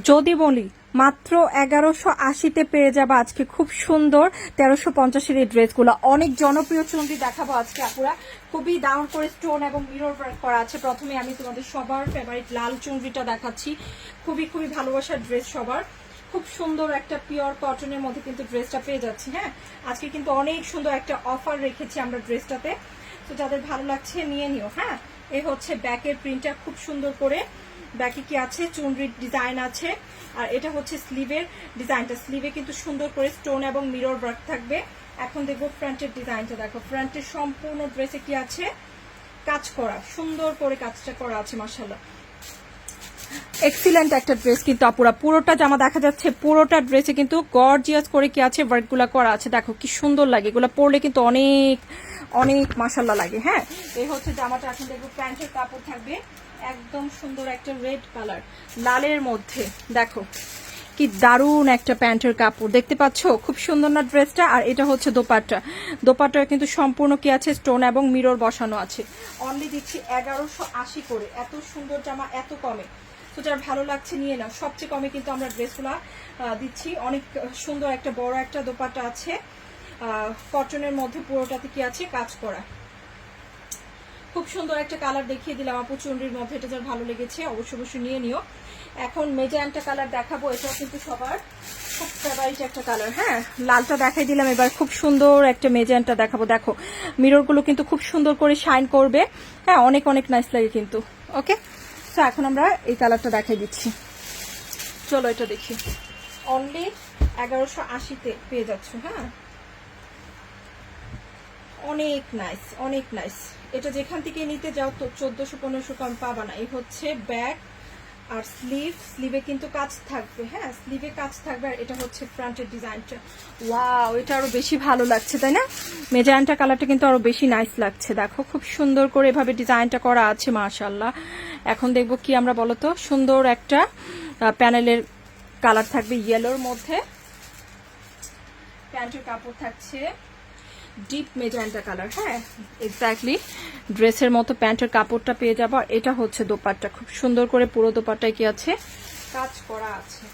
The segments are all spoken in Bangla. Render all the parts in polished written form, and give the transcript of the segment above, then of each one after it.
যদি বলি মাত্র 1180-তে পেয়ে যাবো আজকে খুব সুন্দর 1350-এর এই ড্রেসগুলো। অনেক জনপ্রিয় চুনরি দেখাবো আজকে আপুরা, খুবই দারুণ করে স্টোন এবং মিরর ওয়ার্ক করা আছে। প্রথমে আমি তোমাদের সবার ফেভারিট লাল চুনরিটা দেখাচ্ছি, খুবই খুবই ভালোবাসার ড্রেস সবার। খুব সুন্দর একটা পিওর কটনের মধ্যে কিন্তু ড্রেসটা পেয়ে যাচ্ছি। হ্যাঁ, আজকে কিন্তু অনেক সুন্দর একটা অফার রেখেছি আমরা ড্রেসটাতে, তো যাদের ভালো লাগছে নিয়ে নিও। হ্যাঁ, এই হচ্ছে ব্যাকের প্রিন্টটা, খুব সুন্দর করে ব্যাকে কি আছে চুনরির ডিজাইন আছে। আর এটা হচ্ছে স্লিভের ডিজাইনটা, স্লিভে কিন্তু সুন্দর করে স্টোন এবং মিরর ওয়ার্ক থাকবে। এখন দেখবো ফ্রন্টের ডিজাইনটা, দেখো ফ্রন্টের সম্পূর্ণ ড্রেসে কি আছে কাজ করা, সুন্দর করে কাজটা করা আছে মাশাআল্লাহ। এক্সিলেন্ট একটা ড্রেস কিন্তু আপুরা, পুরোটা জামা দেখা যাচ্ছে, পুরোটা ড্রেসে কিন্তু গর্জিয়াস করে কি আছে ওয়ার্কগুলো করা আছে। দেখো কি সুন্দর লাগে, এগুলো পরলে কিন্তু অনেক অনেক মাশাআল্লাহ লাগে। হ্যাঁ, এই হচ্ছে জামাটা। এখন দেখবো প্যান্টের কাপড় থাকবে একদম সুন্দর একটা রেড কালার লালের মধ্যে, দেখো কি দারুণ একটা প্যান্টের কাপড় দেখতে পাচ্ছ, খুব সুন্দর না ড্রেসটা। আর এটা হচ্ছে দোপাট্টা, দোপাট্টা কিন্তু সম্পূর্ণ কি আছে স্টোন এবং মিরর বসানো আছে। অনলি দিচ্ছি 1180 করে, এত সুন্দর জামা এত কমে, তো যার ভালো লাগছে নিয়ে নাও। সবচেয়ে কমে কিন্তু আমরা ড্রেসগুলো দিচ্ছি। অনেক সুন্দর একটা বড় একটা দোপাট্টা আছে কটনের মধ্যে, পুরোটাতে কি আছে কাজ করা। খুব সুন্দর একটা কালার দেখিয়ে দিলাম আপু চুনরির মধ্যে, এটা যার ভালো লেগেছে অবশ্যই অবশ্যই নিয়ে নিও। এখন মেজেন্টা কালার দেখাবো, এটাও কিন্তু সবার খুব ফেভারিট একটা কালার। হ্যাঁ, লালটা দেখাই দিলাম, এবার খুব সুন্দর একটা মেজেন্টা দেখাবো। দেখো মিররগুলো কিন্তু খুব সুন্দর করে শাইন করবে। হ্যাঁ, অনেক অনেক নাইস লাগে কিন্তু। ওকে, তো এখন আমরা এই কালারটা দেখাই দিচ্ছি, চলো এটা দেখি। অনলি 1180-তে পেয়ে যাচ্ছ। হ্যাঁ, অনেক নাইস অনেক নাইস। এটা যেখান থেকে নিতে যাও তো 1400-1500 কম পাবা না। এই হচ্ছে ব্যাক আর স্লিভ, স্লিভে কিন্তু কাজ থাকবে। হ্যাঁ, স্লিভে কাজ থাকবে। আর এটা হচ্ছে ফ্রন্টের ডিজাইনটা, ওয়াও এটা আরো বেশি ভালো লাগছে তাই না? মেজেন্টা কালারটা কিন্তু আরো বেশি নাইস লাগছে। দেখো খুব সুন্দর করে এভাবে ডিজাইনটা করা আছে মাশাআল্লাহ। এখন দেখবো কি আমরা বলতো, সুন্দর একটা প্যানেলের কালার থাকবে ইয়েলোর মধ্যে, প্যান্টের কাপড় থাকছে ডিপ মেজেন্টা কালার। হ্যাঁ, এক্স্যাক্টলি ড্রেসের মতো প্যান্টের কাপড়টা পেয়ে যাবো। আর এটা হচ্ছে দোপাট্টা, খুব সুন্দর করে পুরো দোপাট্টায় কি আছে কাজ করা আছে।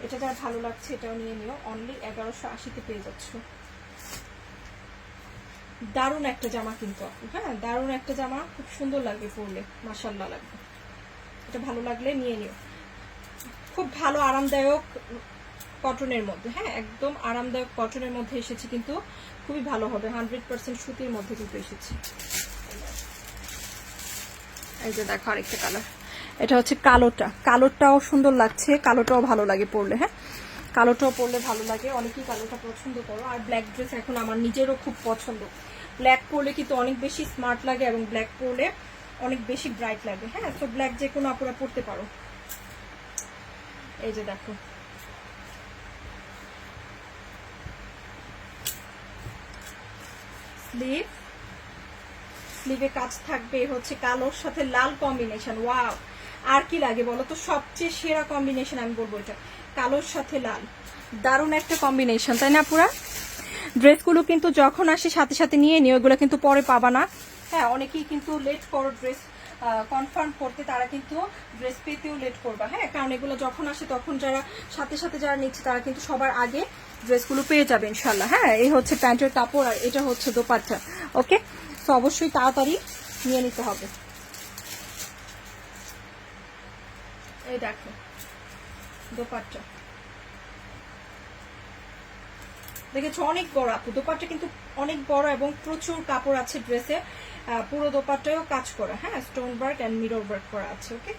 এটা যার ভালো লাগছে এটাও নিয়ে নিও, অনলি 1180-তে পেয়ে যাচ্ছ। দারুণ একটা জামা কিন্তু আপু। হ্যাঁ, দারুণ একটা জামা, খুব সুন্দর লাগবে পরলে, মাশাআল্লাহ লাগবে। এটা ভালো লাগলে নিয়ে নিও। খুব ভালো আরামদায়ক কটনের মধ্যে। হ্যাঁ, একদম আরামদায়ক কটনের মধ্যে এসেছে, কিন্তু খুবই ভালো হবে। 100% সুতির মধ্যে কিন্তু এসেছে। এই যে দেখো আরেকটা কালার, এটা হচ্ছে কালোটা, কালোটাও সুন্দর লাগছে, কালোটাও ভালো লাগে পরলে। হ্যাঁ, কালোটাও পরলে ভালো লাগে, অনেকেই কালোটা পছন্দ করো। আর ব্ল্যাক ড্রেস এখন আমার নিজেরও খুব পছন্দ। ব্ল্যাক পরলে কিন্তু অনেক বেশি স্মার্ট লাগে এবং ব্ল্যাক পরলে অনেক বেশি ব্রাইট লাগে। হ্যাঁ, তো ব্ল্যাক যে কোনো আপুরা পরতে পারো। এই যে দেখো স্লিভ, স্লিভে কাজ থাকবে হচ্ছে কালোর সাথে লাল কম্বিনেশন। ওয়াও, আর কি লাগে বলো তো, সবচেয়ে সেরা কম্বিনেশন আমি বলবো এটা, কালোর সাথে লাল, দারুণ একটা কম্বিনেশন তাই না? পুরা ড্রেসগুলো কিন্তু যখন আসে সাথে সাথে নিয়ে নিও, এগুলো কিন্তু পরে পাবা না। হ্যাঁ, অনেকেই কিন্তু লেট করো ড্রেস কনফার্ম করতে, তারা কিন্তু ড্রেস পেতেও লেট করবা। হ্যাঁ, কারণ এগুলো যখন আসে তখন যারা সাথে সাথে যারা নিচ্ছে তারা কিন্তু সবার আগে ড্রেসগুলো পেয়ে যাবে ইনশাল্লাহ। হ্যাঁ, এই হচ্ছে প্যান্টের কাপড় আর এটা হচ্ছে দোপাট্টা। ওকে, তো অবশ্যই তাড়াতাড়ি নিয়ে নিতে হবে। এই দেখো দোপাট্টা দেখেছো, অনেক বড় আপু দোপাট্টা, কিন্তু অনেক বড় এবং প্রচুর কাপড় আছে ড্রেসে। পুরো দোপাট্টায়ও কাজ করা। হ্যাঁ, stone work and mirror work করা আছে। ওকে।